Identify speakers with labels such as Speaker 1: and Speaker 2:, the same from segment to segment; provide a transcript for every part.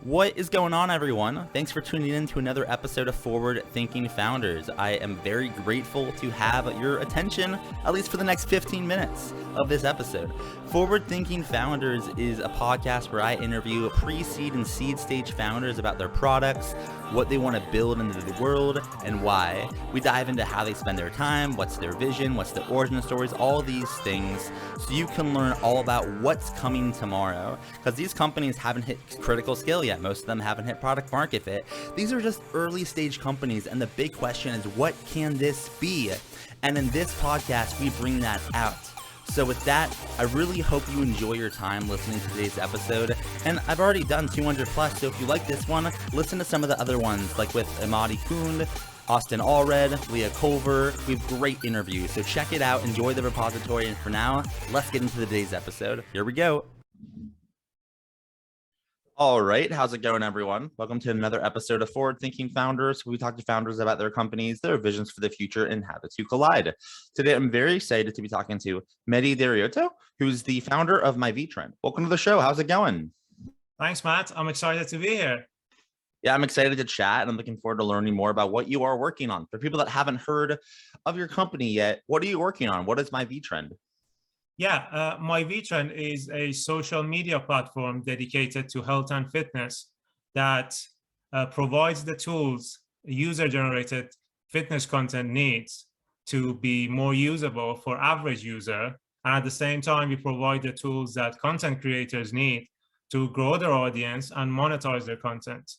Speaker 1: What is going on, everyone? Thanks for tuning in to another episode of Forward Thinking Founders. I am very grateful to have your attention, at least for the next 15 minutes of this episode. Forward Thinking Founders is a podcast where I interview pre-seed and seed stage founders about their products, what they want to build into the world, and why. We dive into how they spend their time, what's their vision, what's the origin stories, all these things, so you can learn all about what's coming tomorrow. Because these companies haven't hit critical scale yet. Most of them haven't hit product market fit. These are just early stage companies, and the big question is, what can this be? And in this podcast, we bring that out. So with that, I really hope you enjoy your time listening to today's episode. And I've already done 200 plus, so if you like this one, listen to some of the other ones, like with Meddy Daryadel, Austin Allred, Leah Culver. We have great interviews, so check it out, enjoy the repository, and for now, let's get into today's episode. Here we go. All right, how's it going, everyone? Welcome to another episode of Forward Thinking Founders. We talk to founders about their companies, their visions for the future, and how the two collide. Today, I'm very excited to be talking to Meddy Daryadel, who's the founder of myViTrend. Welcome to the show. How's it going?
Speaker 2: Thanks, Matt. I'm excited to be here.
Speaker 1: Yeah, I'm excited to chat, and I'm looking forward to learning more about what you are working on. For people that haven't heard of your company yet, what are you working on? What is myViTrend?
Speaker 2: Yeah, myViTrend is a social media platform dedicated to health and fitness that provides the tools user-generated fitness content needs to be more usable for average user. And at the same time, we provide the tools that content creators need to grow their audience and monetize their content.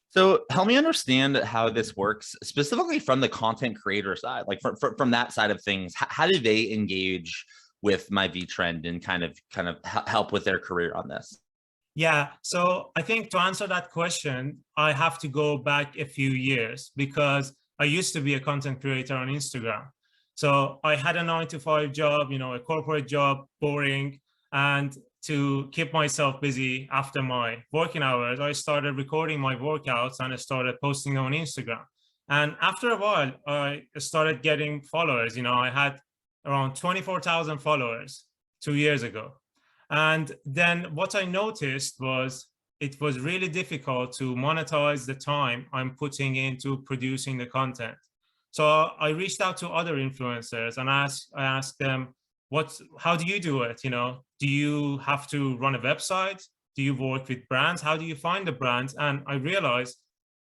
Speaker 1: So help me understand how this works, specifically from the content creator side, like from that side of things. How do they engage with myViTrend and kind of help with their career on this?
Speaker 2: Yeah, so I think to answer that question, I have to go back a few years because I used to be a content creator on Instagram. So I had a 9-to-5 job, a corporate job, boring. And to keep myself busy after my working hours, I started recording my workouts and I started posting them on Instagram. And after a while, I started getting followers. I had around 24,000 followers 2 years ago. And then what I noticed was it was really difficult to monetize the time I'm putting into producing the content. So I reached out to other influencers and I asked them, how do you do it? Do you have to run a website? Do you work with brands? How do you find the brands? And I realized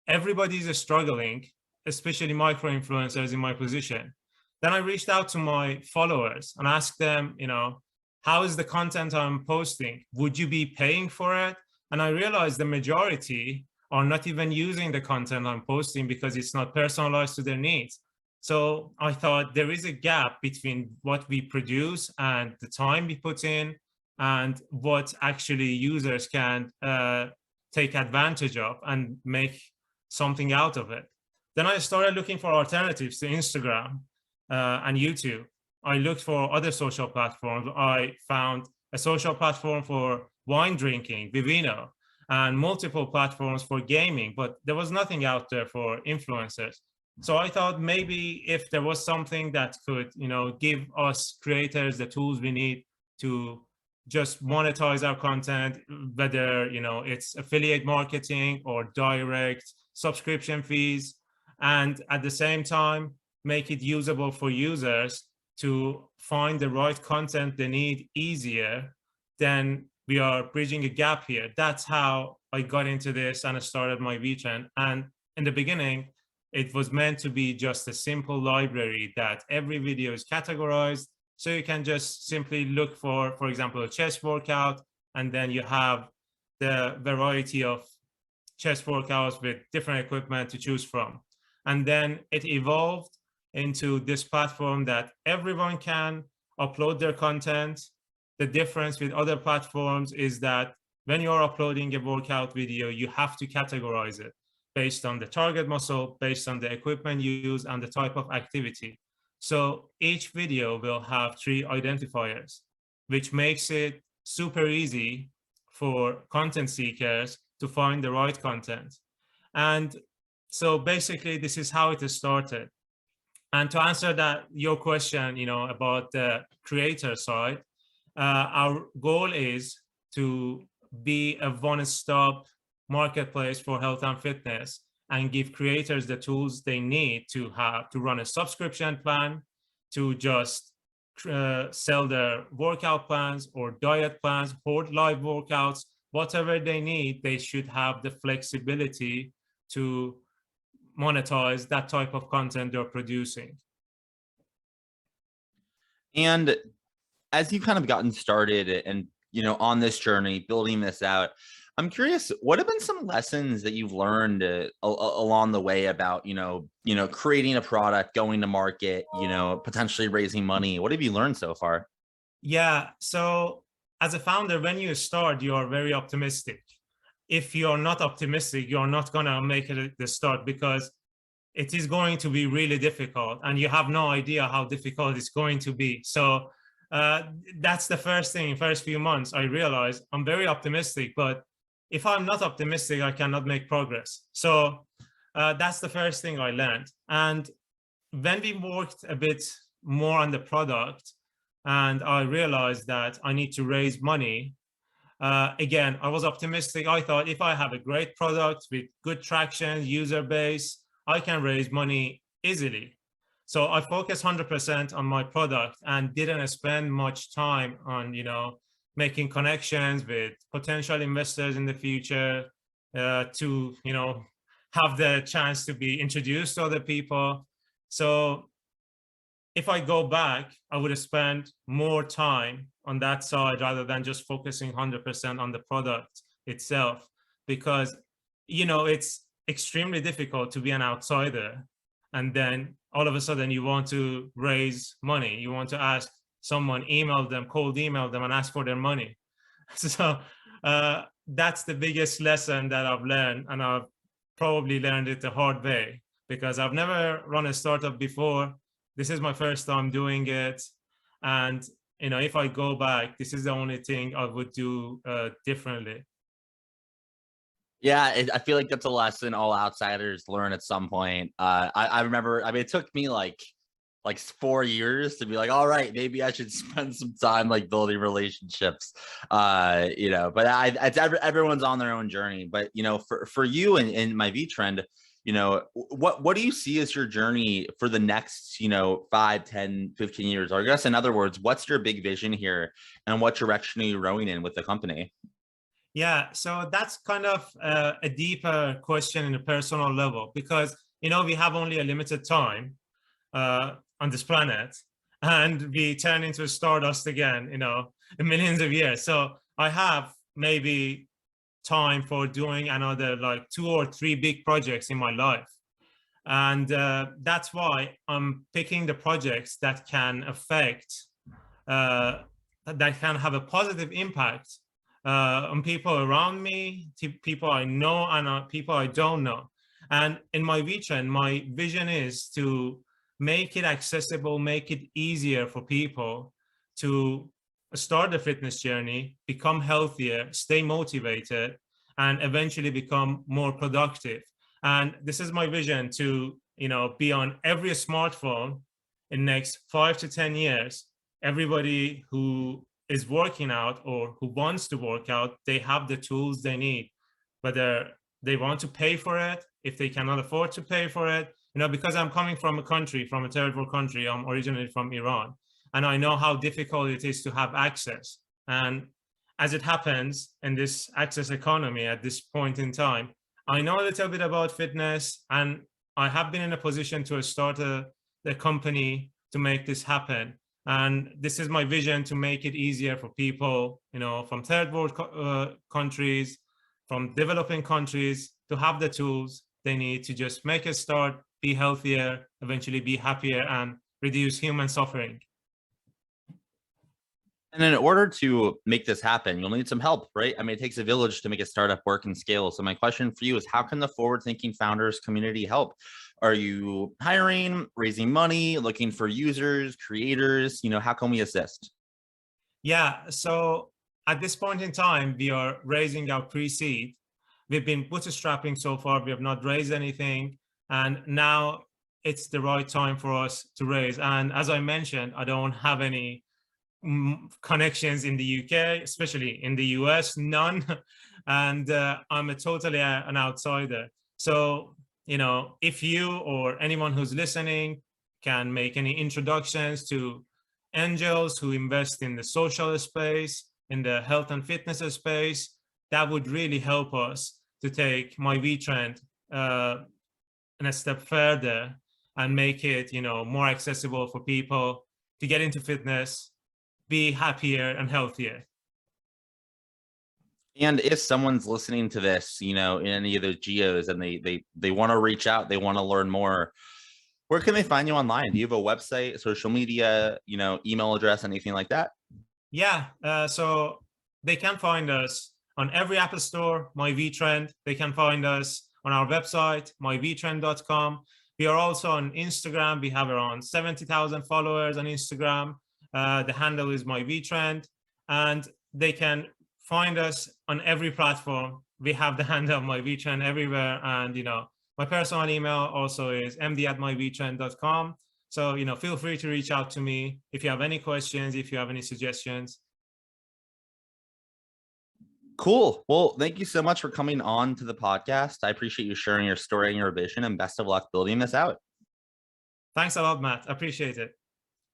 Speaker 2: everybody's struggling, especially micro influencers in my position. Then I reached out to my followers and asked them, how is the content I'm posting? Would you be paying for it? And I realized the majority are not even using the content I'm posting because it's not personalized to their needs. So I thought there is a gap between what we produce and the time we put in and what actually users can take advantage of and make something out of it. Then I started looking for alternatives to Instagram and YouTube. I looked for other social platforms. I found a social platform for wine drinking, Vivino, and multiple platforms for gaming, but there was nothing out there for influencers. So I thought maybe if there was something that could, give us creators the tools we need to just monetize our content, whether, it's affiliate marketing or direct subscription fees, and at the same time, make it usable for users to find the right content they need easier, then we are bridging a gap here. That's how I got into this and I started myViTrend. And in the beginning, it was meant to be just a simple library that every video is categorized. So you can just simply look for example, a chest workout, and then you have the variety of chest workouts with different equipment to choose from. And then it evolved into this platform that everyone can upload their content. The difference with other platforms is that when you're uploading a workout video, you have to categorize it based on the target muscle, based on the equipment you use, and the type of activity. So each video will have 3 identifiers, which makes it super easy for content seekers to find the right content. And so basically, this is how it started. And to answer your question, about the creator side, our goal is to be a one-stop marketplace for health and fitness and give creators the tools they need to run a subscription plan, to just sell their workout plans or diet plans, hold live workouts, whatever they need. They should have the flexibility to monetize that type of content they're producing.
Speaker 1: And as you've kind of gotten started and, on this journey, building this out, I'm curious, what have been some lessons that you've learned along the way about, creating a product, going to market, potentially raising money? What have you learned so far?
Speaker 2: Yeah. So as a founder, when you start, you are very optimistic. If you're not optimistic, you're not going to make it at the start, because it is going to be really difficult and you have no idea how difficult it's going to be. So that's the first thing. First few months, I realized I'm very optimistic, but if I'm not optimistic, I cannot make progress. So that's the first thing I learned. And when we worked a bit more on the product, and I realized that I need to raise money, again, I was optimistic. I thought if I have a great product with good traction, user base, I can raise money easily. So I focused 100% on my product and didn't spend much time on, making connections with potential investors in the future, to, have the chance to be introduced to other people. So if I go back, I would have spent more time on that side rather than just focusing 100% on the product itself, because, it's extremely difficult to be an outsider. And then all of a sudden you want to raise money. You want to ask someone, cold email them and ask for their money. So that's the biggest lesson that I've learned. And I've probably learned it the hard way, because I've never run a startup before. This is my first time doing it. And, if I go back, this is the only thing I would do differently.
Speaker 1: Yeah, I feel like that's a lesson all outsiders learn at some point. I remember, it took me like 4 years to be like, all right, maybe I should spend some time like building relationships, but everyone's on their own journey. But, for you and myViTrend, what do you see as your journey for the next, 5, 10, 15 years? Or I guess, in other words, what's your big vision here and what direction are you rowing in with the company?
Speaker 2: Yeah, so that's kind of a deeper question in a personal level, because, we have only a limited time on this planet, and we turn into stardust again, in millions of years. So I have maybe time for doing another like 2 or 3 big projects in my life. And that's why I'm picking the projects that can that can have a positive impact on people around me, to people I know and people I don't know. And in myViTrend, my vision is to make it accessible, make it easier for people to start the fitness journey, become healthier, stay motivated, and eventually become more productive. And this is my vision to, be on every smartphone in the next 5 to 10 years. Everybody who is working out or who wants to work out, they have the tools they need, whether they want to pay for it, if they cannot afford to pay for it, because I'm coming from a third world country. I'm originally from Iran, and I know how difficult it is to have access. And as it happens in this access economy at this point in time, I know a little bit about fitness, and I have been in a position to start a company to make this happen. And this is my vision, to make it easier for people, from third world countries, from developing countries, to have the tools they need to just make a start, be healthier, eventually be happier, and reduce human suffering.
Speaker 1: And in order to make this happen, you'll need some help, right? It takes a village to make a startup work and scale. So my question for you is, how can the forward-thinking founders community help? Are you hiring, raising money, looking for users, creators? How can we assist?
Speaker 2: Yeah, so at this point in time, we are raising our pre-seed. We've been bootstrapping so far. We have not raised anything. And now it's the right time for us to raise. And as I mentioned, I don't have any connections in the UK, especially in the US, none. And I'm totally an outsider. So, if you or anyone who's listening can make any introductions to angels who invest in the social space, in the health and fitness space, that would really help us to take myViTrend a step further and make it, more accessible for people to get into fitness, be happier and healthier.
Speaker 1: And if someone's listening to this, in any of those geos and they want to reach out, they want to learn more, where can they find you online? Do you have a website, social media, email address, anything like that?
Speaker 2: Yeah, so they can find us on every Apple Store, myViTrend. They can find us on our website, myvitrend.com. We are also on Instagram. We have around 70,000 followers on Instagram. The handle is myViTrend, and they can find us on every platform. We have the handle myViTrend everywhere, and my personal email also is md@myvitrend.com. So feel free to reach out to me if you have any questions, if you have any suggestions.
Speaker 1: Cool. Well, thank you so much for coming on to the podcast. I appreciate you sharing your story and your vision, and best of luck building this out.
Speaker 2: Thanks a lot, Matt. Appreciate it.